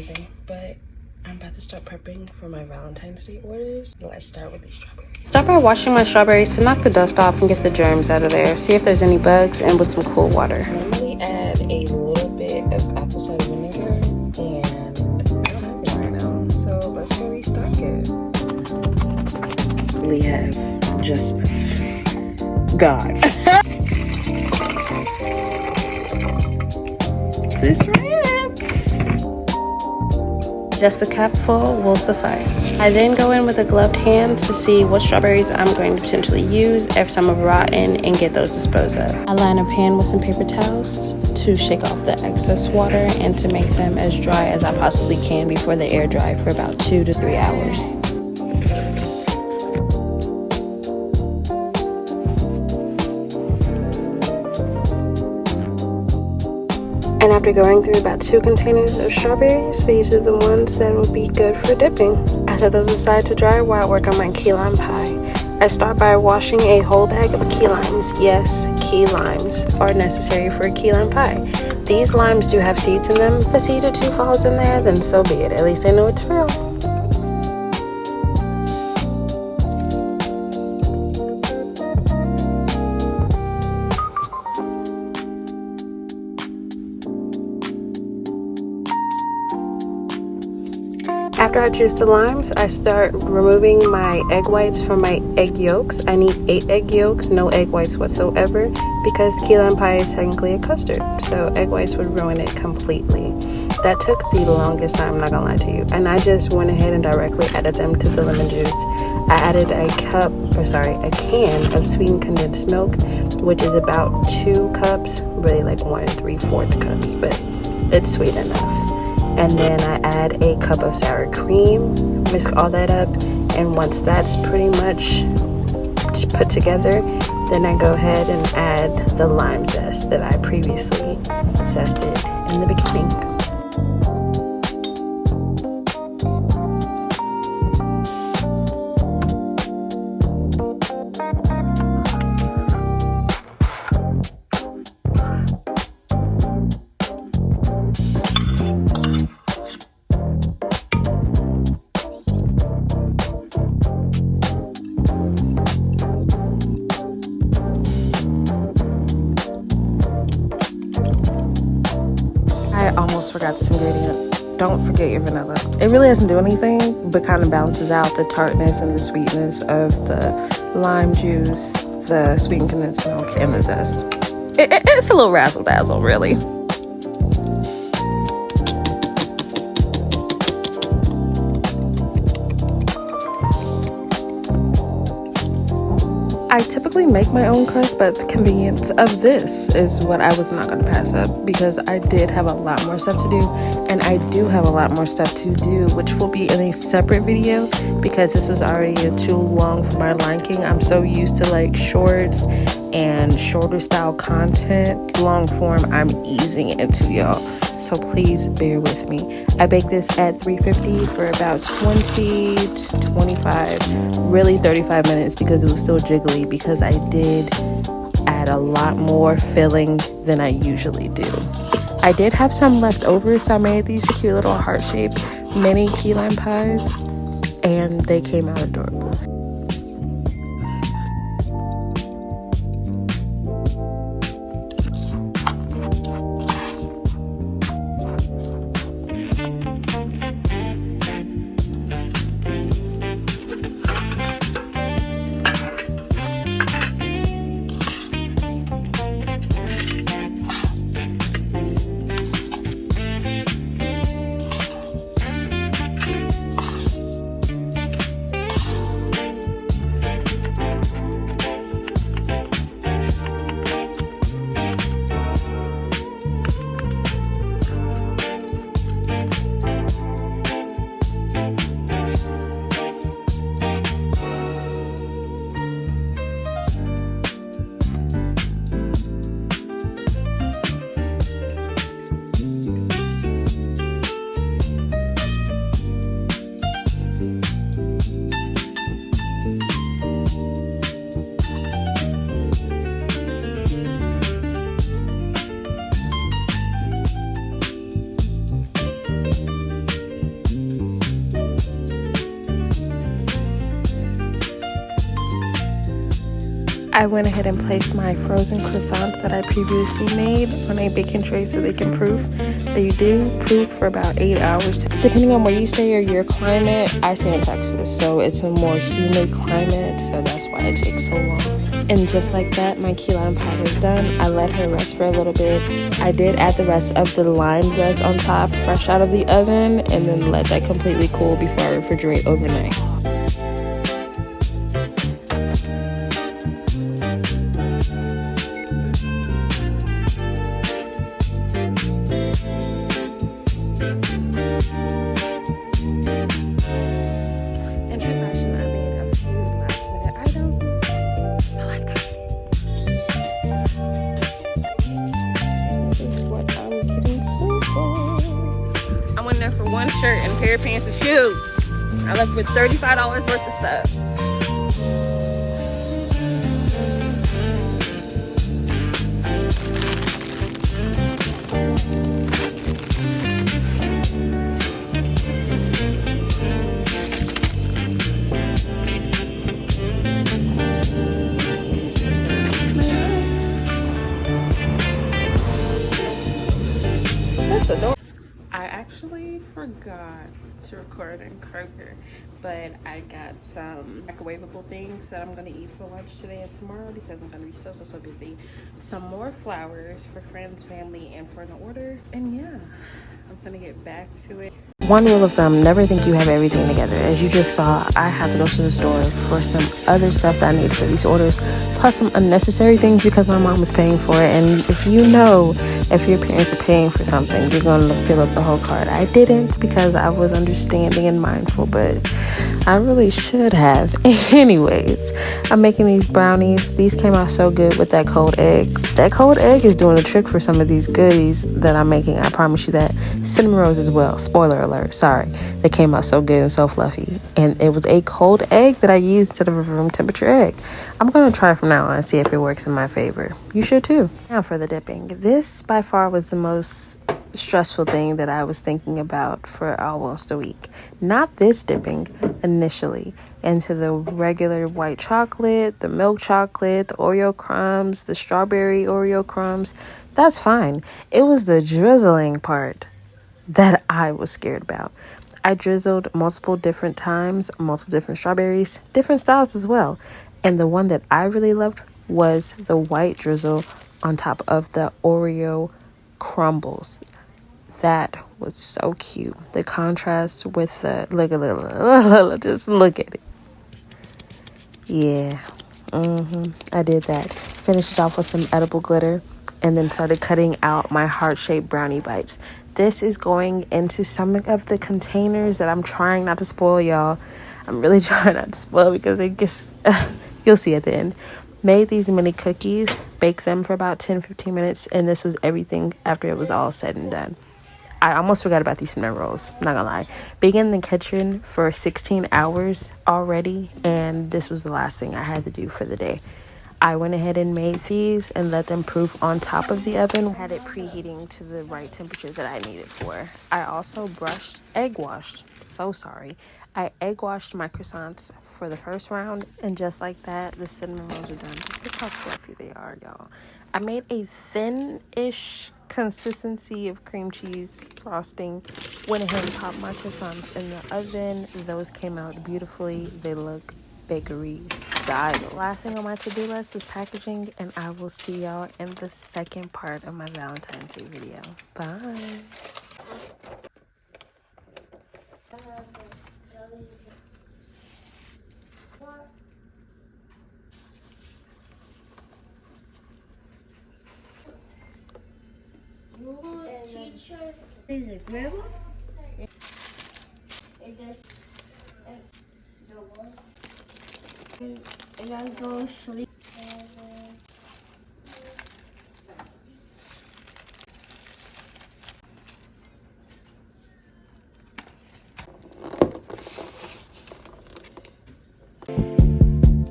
amazing. But I'm about to start prepping for my Valentine's Day orders. Let's start with these strawberries. Start by washing my strawberries to knock the dust off and get the germs out of there. See if there's any bugs, and with some cool water. I normally add a little bit of apple cider vinegar, and I don't have it right now, so let's go restock it. We have just God. This rinse. Just a cupful will suffice. I then go in with a gloved hand to see what strawberries I'm going to potentially use, if some are rotten, and get those disposed of. I line a pan with some paper towels to shake off the excess water and to make them as dry as I possibly can before they air dry for about 2 to 3 hours. And after going through about 2 containers of strawberries, these are the ones that will be good for dipping. I set those aside to dry while I work on my key lime pie. I start by washing a whole bag of key limes. Yes, key limes are necessary for a key lime pie. These limes do have seeds in them. If a seed or 2 falls in there, then so be it. At least I know it's real. After I juice the limes, I start removing my egg whites from my egg yolks. I need 8 egg yolks, no egg whites whatsoever, because key lime pie is technically a custard, so egg whites would ruin it completely. That took the longest time, I'm not gonna lie to you, and I just went ahead and directly added them to the lemon juice. I added a can of sweetened condensed milk, which is about 2 cups, really like 1 3/4 cups, but it's sweet enough. And then I add a cup of sour cream, whisk all that up, and once that's pretty much put together, then I go ahead and add the lime zest that I previously zested in the beginning. I almost forgot this ingredient. Don't forget your vanilla. It really doesn't do anything, but kind of balances out the tartness and the sweetness of the lime juice, the sweetened condensed milk, and the zest. It's a little razzle-dazzle, really. I typically make my own crust, but the convenience of this is what I was not going to pass up, because I did have a lot more stuff to do, and I do have a lot more stuff to do, which will be in a separate video, because this was already too long for my liking. I'm so used to like shorts and shorter style content. Long form, I'm easing into, y'all, so please bear with me. I baked this at 350 for about 20 to 25, really 35 minutes, because it was still jiggly, because I did add a lot more filling than I usually do. I did have some left over, so I made these cute little heart-shaped mini key lime pies, and they came out adorable. I went ahead and placed my frozen croissants that I previously made on a baking tray so they can proof. They do proof for about 8 hours. Depending on where you stay or your climate, I stay in Texas, so it's a more humid climate, so that's why it takes so long. And just like that, my key lime pie was done. I let her rest for a little bit. I did add the rest of the lime zest on top, fresh out of the oven, and then let that completely cool before I refrigerate overnight. For one shirt and a pair of pants and shoes. I left with $35 worth of stuff. That's adorable. I actually forgot to record in Kroger, but I got some microwavable things that I'm gonna eat for lunch today and tomorrow because I'm gonna be so busy. Some more flowers for friends, family, and for an order. And yeah, I'm gonna get back to it. One rule of thumb, never think you have everything together. As you just saw, I had to go to the store for some other stuff that I needed for these orders, plus some unnecessary things because my mom was paying for it. And if you know, if your parents are paying for something, you're going to fill up the whole cart. I didn't because I was understanding and mindful, but I really should have. Anyways, I'm making these brownies. These came out so good with that cold egg. That cold egg is doing the trick for some of these goodies that I'm making. I promise you that. Cinnamon rolls as well. Spoiler alert. Sorry. They came out so good and so fluffy. And it was a cold egg that I used instead of a room temperature egg. I'm going to try from now on and see if it works in my favor. You should too. Now for the dipping. This by far was the most stressful thing that I was thinking about for almost a week. Not this dipping initially into the regular white chocolate, the milk chocolate, the Oreo crumbs, the strawberry Oreo crumbs. That's fine. It was the drizzling part that I was scared about. I drizzled multiple different times, multiple different strawberries, different styles as well. And the one that I really loved was the white drizzle on top of the Oreo crumbles. That was so cute. The contrast with the just look at it. Yeah. I did that. Finished it off with some edible glitter and then started cutting out my heart-shaped brownie bites. This is going into some of the containers that I'm trying not to spoil, y'all. I'm really trying not to spoil because it just you'll see at the end. Made these mini cookies, baked them for about 10-15 minutes, and this was everything after it was all said and done. I almost forgot about these cinnamon rolls, not gonna lie. Being in the kitchen for 16 hours already, and this was the last thing I had to do for the day. I went ahead and made these and let them proof on top of the oven. Had it preheating to the right temperature that I needed for. I also egg washed. So sorry. I egg washed my croissants for the first round, and just like that, the cinnamon rolls are done. Just look how fluffy they are, y'all. I made a thin-ish consistency of cream cheese frosting. Went ahead and popped my croissants in the oven. Those came out beautifully. They look bakery style. Last thing on my to-do list was packaging, and I will see y'all in the second part of my Valentine's Day video. Bye. Teacher is a grandma. It does. And I go sleep.